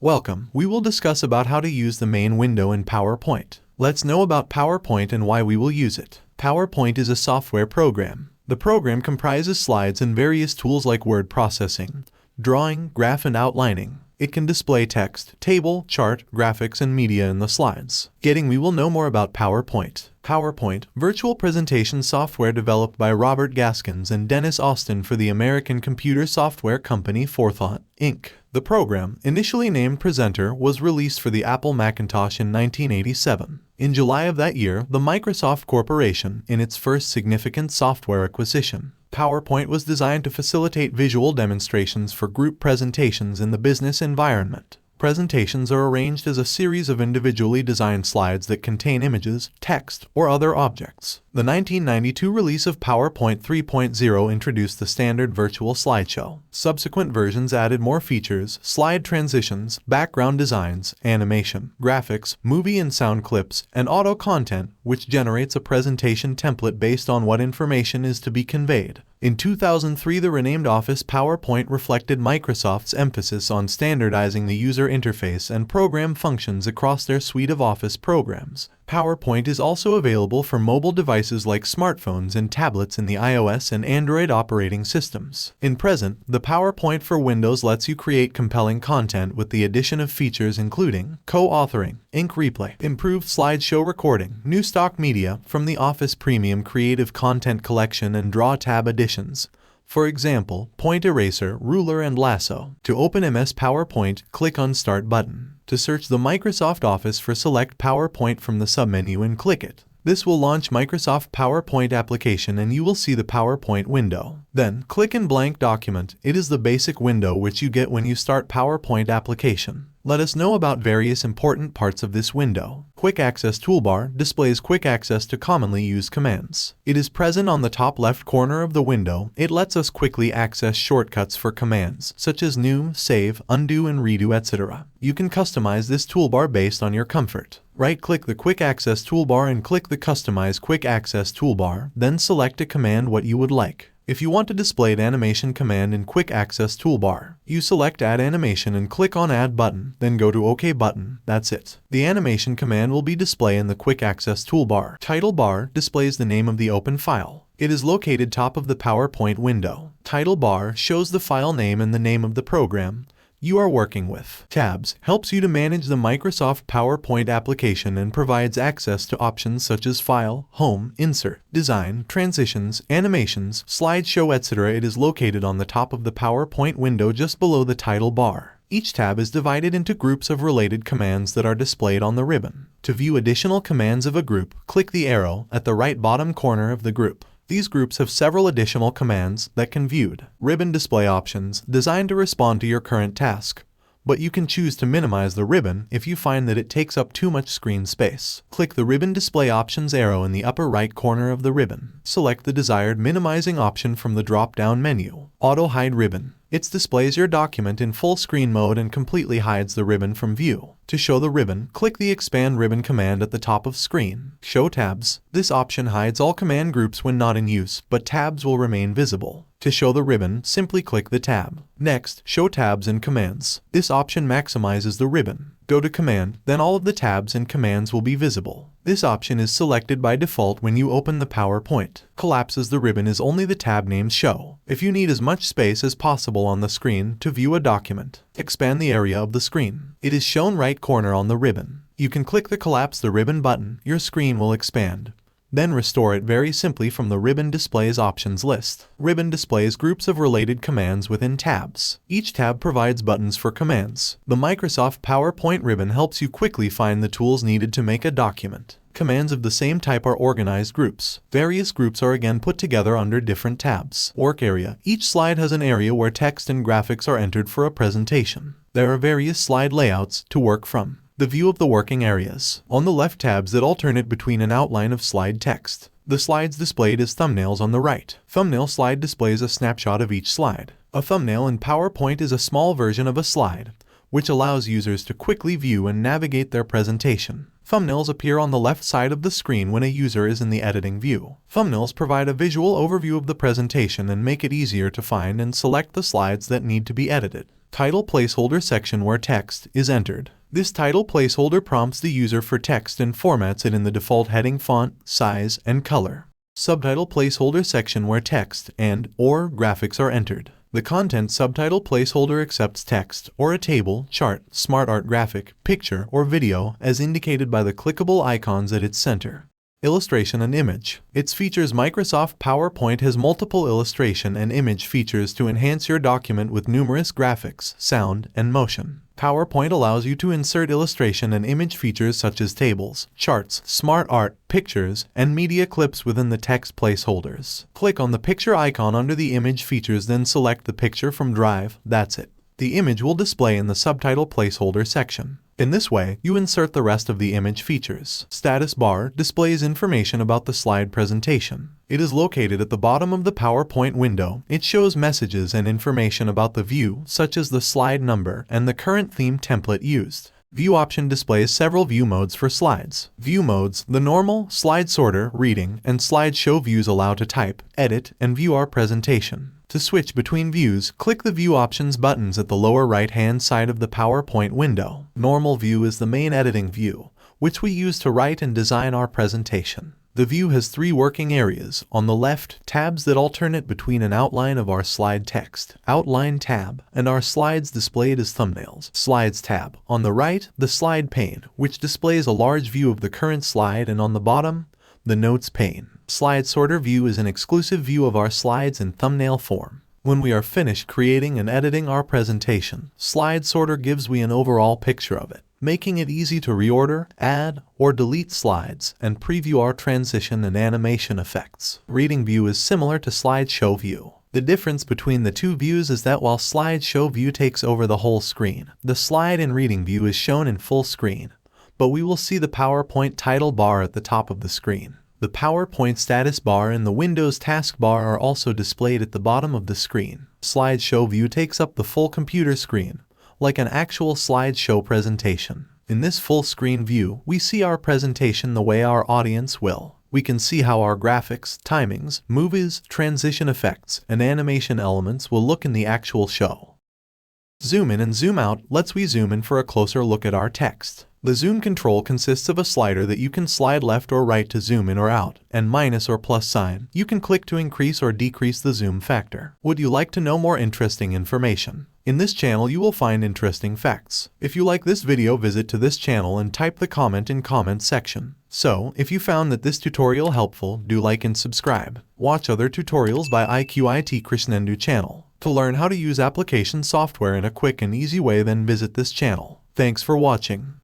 Welcome. We will discuss about how to use the main window in PowerPoint. Let's know about PowerPoint and why we will use it. PowerPoint is a software program. The program comprises slides and various tools like word processing, drawing, graph and outlining. It can display text, table, chart, graphics, and media in the slides. We will know more about PowerPoint. PowerPoint, virtual presentation software developed by Robert Gaskins and Dennis Austin for the American computer software company Forethought, Inc. The program, initially named Presenter, was released for the Apple Macintosh in 1987. In July of that year, the Microsoft Corporation, in its first significant software acquisition, PowerPoint was designed to facilitate visual demonstrations for group presentations in the business environment. Presentations are arranged as a series of individually designed slides that contain images, text, or other objects. The 1992 release of PowerPoint 3.0 introduced the standard virtual slideshow. Subsequent versions added more features, slide transitions, background designs, animation, graphics, movie and sound clips, and auto content, which generates a presentation template based on what information is to be conveyed. In 2003, the renamed Office PowerPoint reflected Microsoft's emphasis on standardizing the user interface and program functions across their suite of Office programs. PowerPoint is also available for mobile devices like smartphones and tablets in the iOS and Android operating systems. In present, the PowerPoint for Windows lets you create compelling content with the addition of features including co-authoring, ink replay, improved slideshow recording, new stock media from the Office Premium Creative Content Collection, and Draw tab additions. For example, point eraser, ruler, and lasso. To open MS PowerPoint, click on Start button. To search the Microsoft Office for, select PowerPoint from the submenu and click it. This will launch Microsoft PowerPoint application and you will see the PowerPoint window. Then, click in Blank Document. It is the basic window which you get when you start PowerPoint application. Let us know about various important parts of this window. Quick Access Toolbar displays quick access to commonly used commands. It is present on the top left corner of the window. It lets us quickly access shortcuts for commands, such as new, save, undo, and redo, etc. You can customize this toolbar based on your comfort. Right-click the Quick Access Toolbar and click the Customize Quick Access Toolbar, then select a command what you would like. If you want to display an animation command in Quick Access Toolbar, you select Add Animation and click on Add button, then go to OK button. That's it. The animation command will be displayed in the Quick Access Toolbar. Title bar displays the name of the open file. It is located top of the PowerPoint window. Title bar shows the file name and the name of the program you are working with. Tabs helps you to manage the Microsoft PowerPoint application and provides access to options such as File, Home, Insert, Design, Transitions, Animations, Slideshow, etc. It is located on the top of the PowerPoint window just below the title bar. Each tab is divided into groups of related commands that are displayed on the ribbon. To view additional commands of a group, click the arrow at the right bottom corner of the group. These groups have several additional commands that can be viewed. Ribbon display options designed to respond to your current task, but you can choose to minimize the ribbon if you find that it takes up too much screen space. Click the Ribbon Display Options arrow in the upper right corner of the ribbon. Select the desired minimizing option from the drop-down menu. Auto Hide Ribbon. It displays your document in full screen mode and completely hides the ribbon from view. To show the ribbon, click the Expand Ribbon command at the top of screen. Show Tabs. This option hides all command groups when not in use, but tabs will remain visible. To show the ribbon, simply click the tab. Next, Show Tabs and Commands. This option maximizes the ribbon. Go to Command, then all of the tabs and commands will be visible. This option is selected by default when you open the PowerPoint. Collapses the ribbon is only the tab names show. If you need as much space as possible on the screen to view a document, expand the area of the screen. It is shown right corner on the ribbon. You can click the Collapse the Ribbon button. Your screen will expand. Then restore it very simply from the Ribbon Displays options list. Ribbon displays groups of related commands within tabs. Each tab provides buttons for commands. The Microsoft PowerPoint ribbon helps you quickly find the tools needed to make a document. Commands of the same type are organized groups. Various groups are again put together under different tabs. Work area. Each slide has an area where text and graphics are entered for a presentation. There are various slide layouts to work from. The view of the working areas. On the left, tabs that alternate between an outline of slide text. The slides displayed as thumbnails on the right. Thumbnail slide displays a snapshot of each slide. A thumbnail in PowerPoint is a small version of a slide, which allows users to quickly view and navigate their presentation. Thumbnails appear on the left side of the screen when a user is in the editing view. Thumbnails provide a visual overview of the presentation and make it easier to find and select the slides that need to be edited. Title placeholder section where text is entered. This title placeholder prompts the user for text and formats it in the default heading font, size, and color. Subtitle placeholder section where text and/or graphics are entered. The content subtitle placeholder accepts text or a table, chart, smart art graphic, picture, or video as indicated by the clickable icons at its center. Illustration and image. Its features. Microsoft PowerPoint has multiple illustration and image features to enhance your document with numerous graphics, sound, and motion. PowerPoint allows you to insert illustration and image features such as tables, charts, smart art, pictures, and media clips within the text placeholders. Click on the picture icon under the image features, then select the picture from Drive. That's it. The image will display in the subtitle placeholder section. In this way, you insert the rest of the image features. Status bar displays information about the slide presentation. It is located at the bottom of the PowerPoint window. It shows messages and information about the view, such as the slide number and the current theme template used. View option displays several view modes for slides. View modes: the normal, slide sorter, reading, and slide show views allow to type, edit, and view our presentation. To switch between views, click the View Options buttons at the lower right-hand side of the PowerPoint window. Normal view is the main editing view, which we use to write and design our presentation. The view has 3 working areas. On the left, tabs that alternate between an outline of our slide text, Outline tab, and our slides displayed as thumbnails, Slides tab. On the right, the Slide pane, which displays a large view of the current slide, and on the bottom, the Notes pane. Slide Sorter view is an exclusive view of our slides in thumbnail form. When we are finished creating and editing our presentation, Slide Sorter gives we an overall picture of it, making it easy to reorder, add, or delete slides, and preview our transition and animation effects. Reading view is similar to Slide Show view. The difference between the two views is that while Slide Show view takes over the whole screen, the Slide and Reading view is shown in full screen, but we will see the PowerPoint title bar at the top of the screen. The PowerPoint status bar and the Windows taskbar are also displayed at the bottom of the screen. Slide Show view takes up the full computer screen, like an actual slideshow presentation. In this full screen view, we see our presentation the way our audience will. We can see how our graphics, timings, movies, transition effects, and animation elements will look in the actual show. Zoom in and zoom out lets we zoom in for a closer look at our text. The zoom control consists of a slider that you can slide left or right to zoom in or out, and minus or plus sign. You can click to increase or decrease the zoom factor. Would you like to know more interesting information? In this channel you will find interesting facts. If you like this video, visit to this channel and type the comment in comment section. So, if you found that this tutorial helpful, do like and subscribe. Watch other tutorials by IQIT Krishnendu channel. To learn how to use application software in a quick and easy way, then visit this channel. Thanks for watching.